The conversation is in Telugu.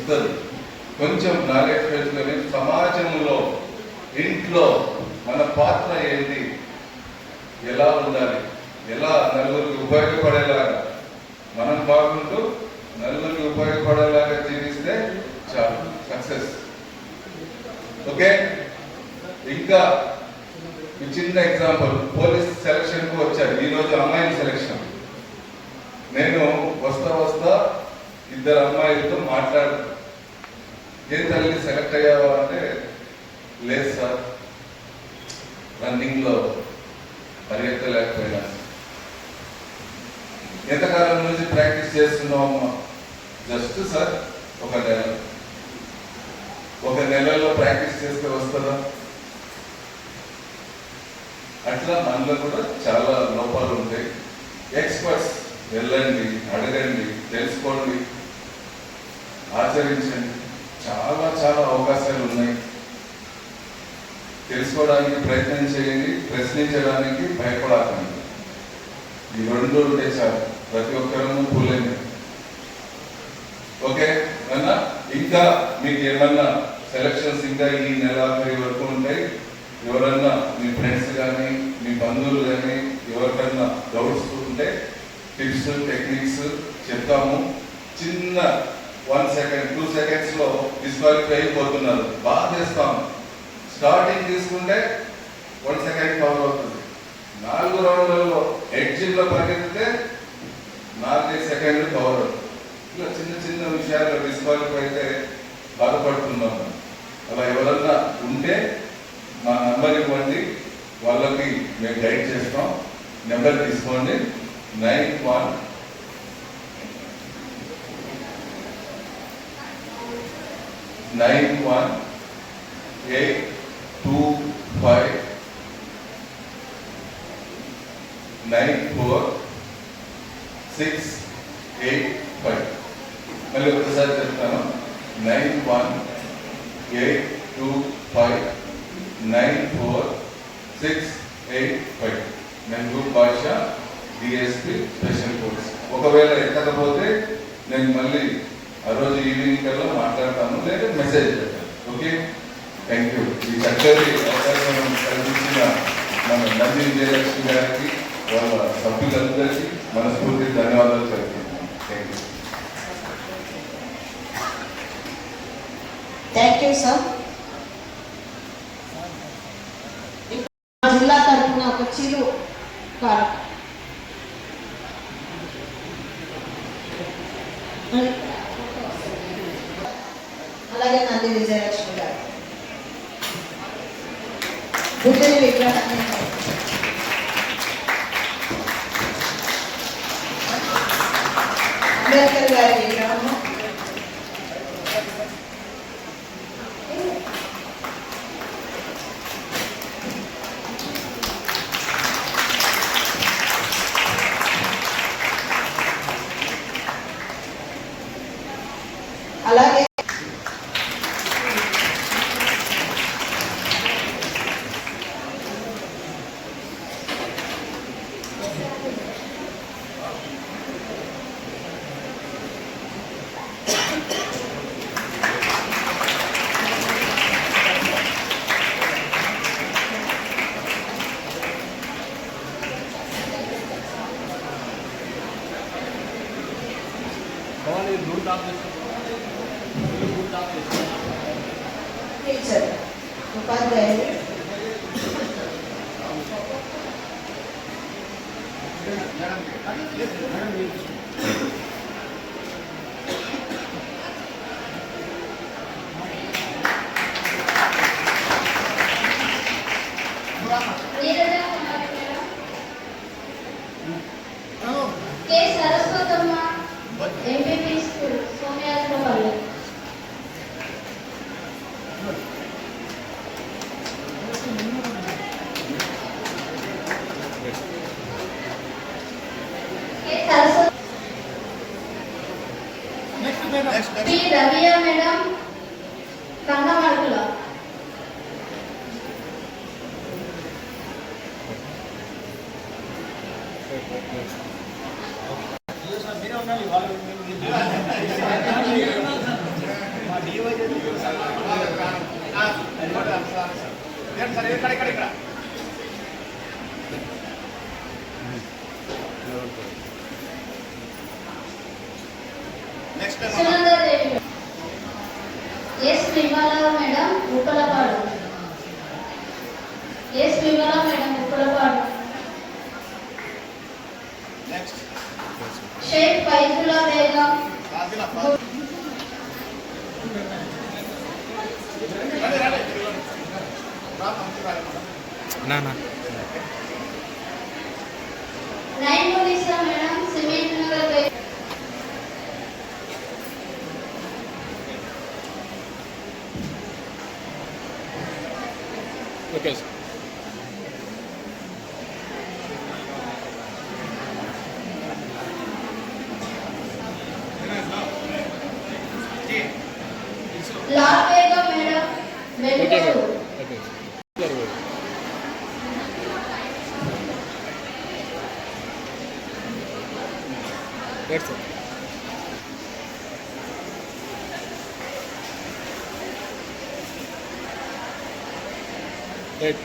వస్తుంది. కొంచెం నాలెడ్జ్ పెట్టుకొని సమాజంలో ఇంట్లో మన పాత్ర ఏంటి, ఎలా ఉండాలి, ఎలా నలుగురికి ఉపయోగపడేలాగా మనం బాగుంటూ నలుగురికి ఉపయోగపడేలాగా జీవిస్తే చాలు సక్సెస్. ఓకే, ఇంకా చిన్న ఎగ్జాంపుల్, పోలీస్ సెలక్షన్ కు వచ్చారు ఈరోజు అమ్మాయిల సెలక్షన్. నేను వస్తా ఇద్దరు అమ్మాయిలతో మాట్లాడు, ఏ తల్లి సెలెక్ట్ అయ్యావా అంటే లేదు సార్, రన్నింగ్ లో పరిగెత్తలేకపోయినా. ఎంతకాలం నుంచి ప్రాక్టీస్ చేస్తున్నావు అమ్మా? జస్ట్ సార్ ఒక నెలలో ప్రాక్టీస్ చేస్తే వస్తుందా? అట్లా మనలో కూడా చాలా లోపాలు ఉంటాయి. ఎక్స్పర్ట్స్ వెళ్ళండి, అడగండి, తెలుసుకోండి, ఆచరించండి. చాలా చాలా అవకాశాలు ఉన్నాయి. తెలుసుకోవడానికి ప్రయత్నం చేయండి, ప్రశ్నించడానికి భయపడకండి. ఈ రెండు ఉంటే చాలు, ప్రతి ఒక్కరూ పూలేండి. ఓకే అన్న, ఇంకా మీకు ఏమన్నా సెలక్షన్స్ ఇంకా ఈ నెలాఖరి వరకు ఉంటాయి. ఎవరన్నా మీ ఫ్రెండ్స్ కానీ మీ బంధువులు కానీ ఎవరికన్నా డౌట్స్ ఉంటే టిప్స్ టెక్నిక్స్ చెప్తాము. చిన్న 1 సెకండ్ 2 సెకండ్స్ లో డిస్క్వాలిఫై అయిపోతున్నారు. బాగా చేస్తాము. స్టార్టింగ్ తీసుకుంటే 1 సెకండ్ కవర్ అవుతుంది. 4 రౌండ్లలో ఎడ్జింగ్ లో పరిగెత్తితే 4 సెకండ్లు కవర్ అవుతుంది. ఇలా చిన్న చిన్న విషయాల్లో డిస్క్వాలిఫై అయితే బాధపడుతున్నాము. అలా ఎవరన్నా ఉంటే మా నెంబర్ ఇవ్వండి, వాళ్ళకి మేము గైడ్ చేస్తాం. నెంబర్ తీసుకోండి, 9182594685. మళ్ళీ ఒకసారి చెప్తాను, 9182594685. మెహబూబ్ బాషా, డిఎస్పీ స్పెషల్ ఫోర్స్. ఒకవేళ ఎక్కకపోతే నేను మళ్ళీ ఆ రోజు ఈవినింగ్ కల్లా మాట్లాడతాను, లేదా మెసేజ్ పెట్టాను. Okay, thank you. ఈ చక్కటి అవకాశం కల్పించిన మన నంది విజయలక్ష్మి గారికి, వాళ్ళ సభ్యులందరికీ మనస్ఫూర్తి ధన్యవాదాలు చెప్తున్నాను. Thank you. Thank you sir. జిల్లా తరఫున ఒక చిరు అలాగే నంది విజయలక్ష్మి గారు బుద్ధుని విగ్రహాన్ని అంబేద్కర్ గారి విగ్రహము అలాగే టీచర్ ఉపాధ్యాయులు K Saraswatamma MPP school Somayajulapalli. K Saraswati P Raviya madam Kangamarkula. Vimala madam Uppalapadu. S Vimala madam Uppalapadu. Sheikh Faizullah Begum Naimunnisa madam cement Nagar బే okay sir. Lal Begum madam okay Veluguru. Madam. Okay sir. Right sir. Right.